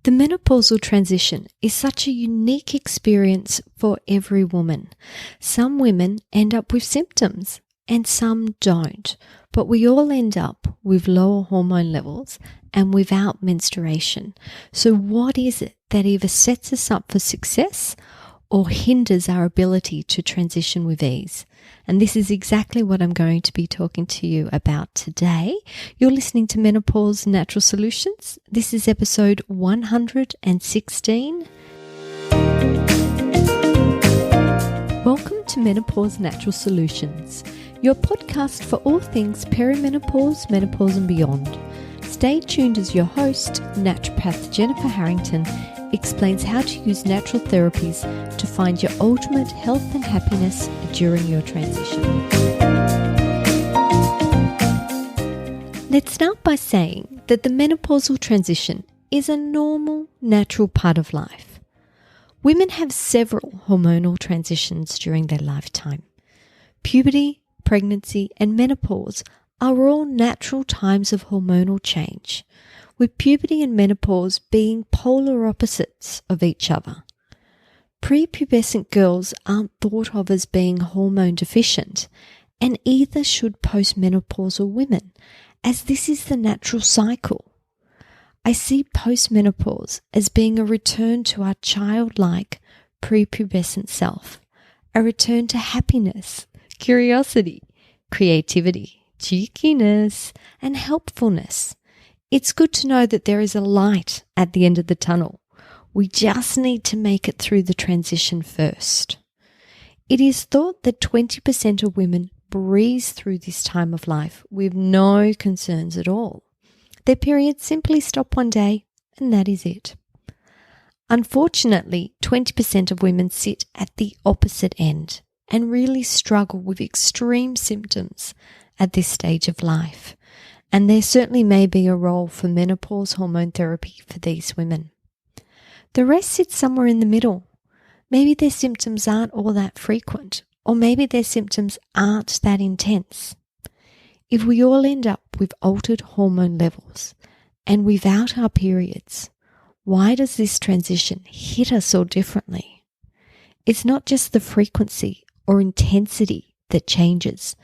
The menopausal transition is such a unique experience for every woman. Some women end up with symptoms and some don't, but we all end up with lower hormone levels and without menstruation. So what is it that either sets us up for success or hinders our ability to transition with ease? And this is exactly what I'm going to be talking to you about today. You're listening to Menopause Natural Solutions. This is episode 116. Welcome to Menopause Natural Solutions, your podcast for all things perimenopause, menopause and beyond. Stay tuned as your host, naturopath Jennifer Harrington, explains how to use natural therapies to find your ultimate health and happiness during your transition. Let's start by saying that the menopausal transition is a normal, natural part of life. Women have several hormonal transitions during their lifetime. Puberty, pregnancy, and menopause are all natural times of hormonal change, with puberty and menopause being polar opposites of each other. Prepubescent girls aren't thought of as being hormone deficient, and either should postmenopausal women, as this is the natural cycle. I see postmenopause as being a return to our childlike prepubescent self, a return to happiness, curiosity, creativity, cheekiness, and helpfulness. It's good to know that there is a light at the end of the tunnel. We just need to make it through the transition first. It is thought that 20% of women breeze through this time of life with no concerns at all. Their periods simply stop one day, and that is it. Unfortunately, 20% of women sit at the opposite end and really struggle with extreme symptoms at this stage of life. And there certainly may be a role for menopause hormone therapy for these women. The rest sit somewhere in the middle. Maybe their symptoms aren't all that frequent, or maybe their symptoms aren't that intense. If we all end up with altered hormone levels and without our periods, why does this transition hit us so differently? It's not just the frequency or intensity that changes,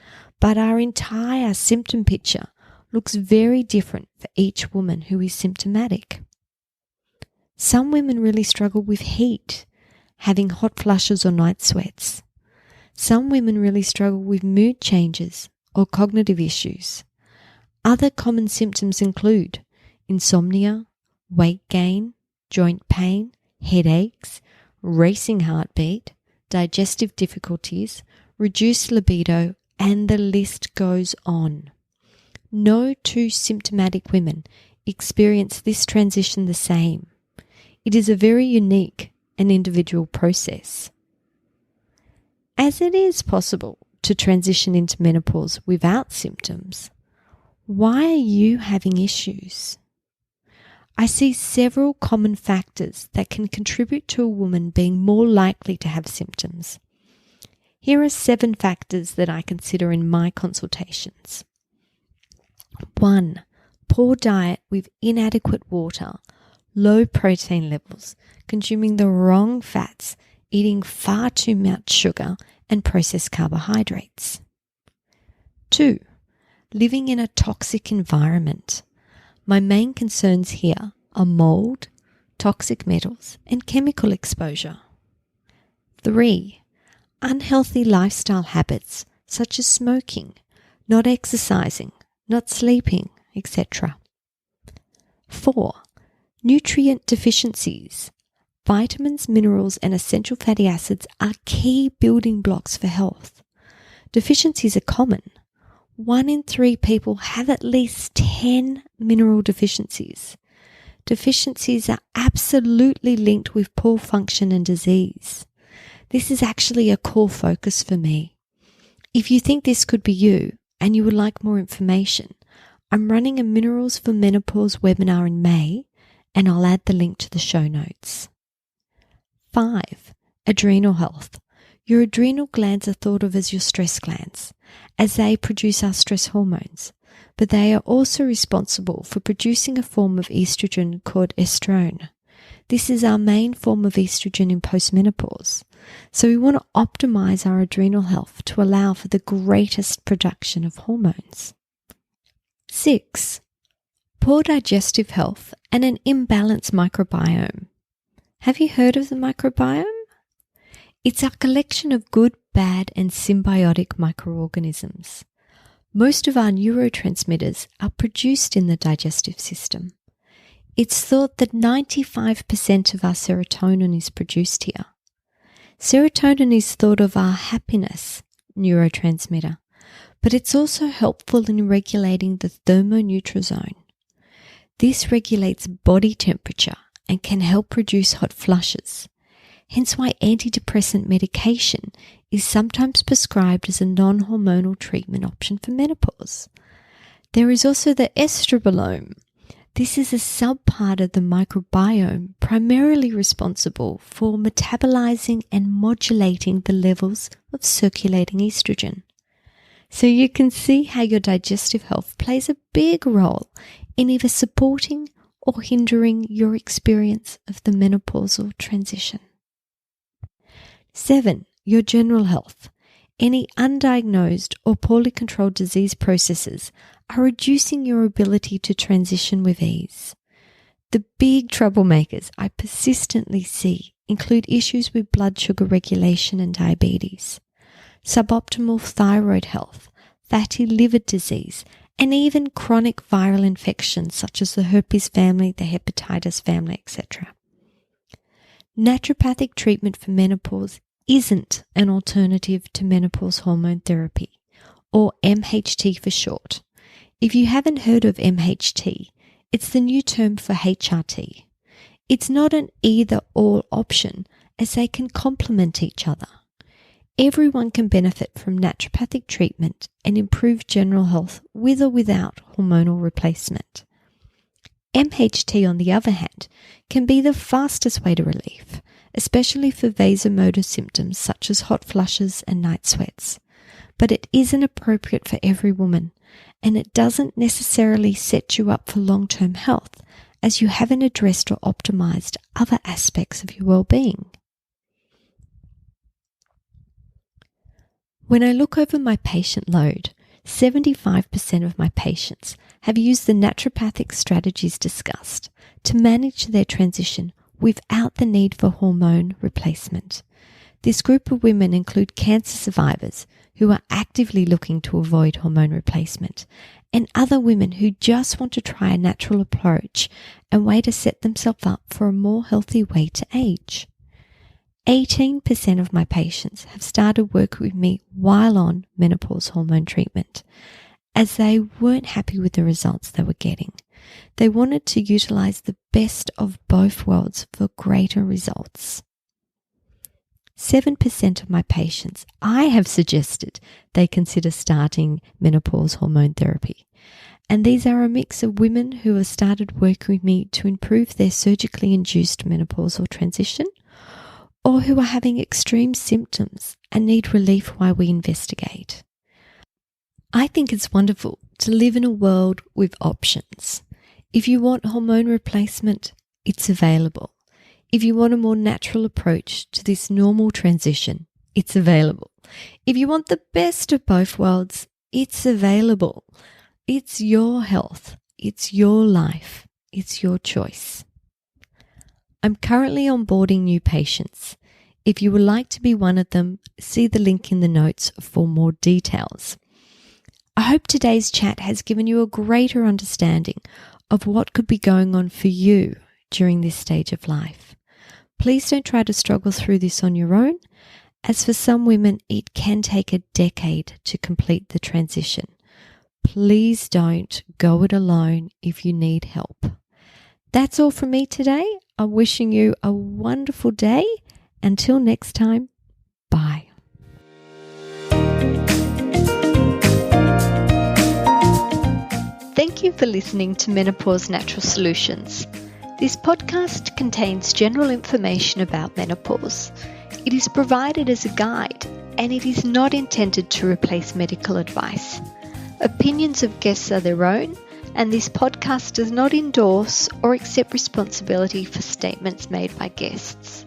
but our entire symptom picture looks very different for each woman who is symptomatic. Some women really struggle with heat, having hot flushes or night sweats. Some women really struggle with mood changes or cognitive issues. Other common symptoms include insomnia, weight gain, joint pain, headaches, racing heartbeat, digestive difficulties, reduced libido, and the list goes on. No two symptomatic women experience this transition the same. It is a very unique and individual process. As it is possible to transition into menopause without symptoms, why are you having issues? I see several common factors that can contribute to a woman being more likely to have symptoms. Here are 7 factors that I consider in my consultations. 1. Poor diet with inadequate water, low protein levels, consuming the wrong fats, eating far too much sugar and processed carbohydrates. 2. Living in a toxic environment. My main concerns here are mold, toxic metals, and chemical exposure. 3. Unhealthy lifestyle habits such as smoking, not exercising, not sleeping, etc. 4. Nutrient deficiencies. Vitamins, minerals, and essential fatty acids are key building blocks for health. Deficiencies are common. 1 in 3 people have at least 10 mineral deficiencies. Deficiencies are absolutely linked with poor function and disease. This is actually a core focus for me. If you think this could be you and you would like more information, I'm running a Minerals for Menopause webinar in May, and I'll add the link to the show notes. 5. Adrenal health. Your adrenal glands are thought of as your stress glands, as they produce our stress hormones, but they are also responsible for producing a form of estrogen called estrone. This is our main form of estrogen in postmenopause. So we want to optimize our adrenal health to allow for the greatest production of hormones. 6. Poor digestive health and an imbalanced microbiome. Have you heard of the microbiome? It's a collection of good, bad, and symbiotic microorganisms. Most of our neurotransmitters are produced in the digestive system. It's thought that 95% of our serotonin is produced here. Serotonin is thought of our happiness neurotransmitter, but it's also helpful in regulating the thermoneutral zone. This regulates body temperature and can help reduce hot flushes, hence why antidepressant medication is sometimes prescribed as a non-hormonal treatment option for menopause. There is also the estrobolome. This is a subpart of the microbiome primarily responsible for metabolizing and modulating the levels of circulating estrogen. So you can see how your digestive health plays a big role in either supporting or hindering your experience of the menopausal transition. 7. Your general health. Any undiagnosed or poorly controlled disease processes are reducing your ability to transition with ease. The big troublemakers I persistently see include issues with blood sugar regulation and diabetes, suboptimal thyroid health, fatty liver disease, and even chronic viral infections such as the herpes family, the hepatitis family, etc. Naturopathic treatment for menopause isn't an alternative to menopause hormone therapy, or MHT for short. If you haven't heard of MHT, it's the new term for HRT. It's not an either-or option, as they can complement each other. Everyone can benefit from naturopathic treatment and improve general health with or without hormonal replacement. MHT, on the other hand, can be the fastest way to relief, especially for vasomotor symptoms such as hot flushes and night sweats. But it isn't appropriate for every woman, and it doesn't necessarily set you up for long-term health, as you haven't addressed or optimized other aspects of your well-being. When I look over my patient load, 75% of my patients have used the naturopathic strategies discussed to manage their transition without the need for hormone replacement. This group of women include cancer survivors who are actively looking to avoid hormone replacement, and other women who just want to try a natural approach and way to set themselves up for a more healthy way to age. 18% of my patients have started work with me while on menopause hormone treatment, as they weren't happy with the results they were getting. They wanted to utilize the best of both worlds for greater results. 7% of my patients I have suggested they consider starting menopause hormone therapy. And these are a mix of women who have started working with me to improve their surgically induced menopausal transition, or who are having extreme symptoms and need relief while we investigate. I think it's wonderful to live in a world with options. If you want hormone replacement, it's available. If you want a more natural approach to this normal transition, it's available. If you want the best of both worlds, it's available. It's your health. It's your life. It's your choice. I'm currently onboarding new patients. If you would like to be one of them, see the link in the notes for more details. I hope today's chat has given you a greater understanding of what could be going on for you during this stage of life. Please don't try to struggle through this on your own, as for some women it can take a decade to complete the transition. Please don't go it alone if you need help. That's all from me today. I'm wishing you a wonderful day. Until next time, bye. Thank you for listening to Menopause Natural Solutions. This podcast contains general information about menopause. It is provided as a guide, and it is not intended to replace medical advice. Opinions of guests are their own, and this podcast does not endorse or accept responsibility for statements made by guests.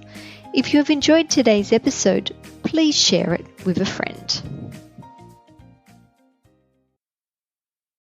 If you have enjoyed today's episode, please share it with a friend.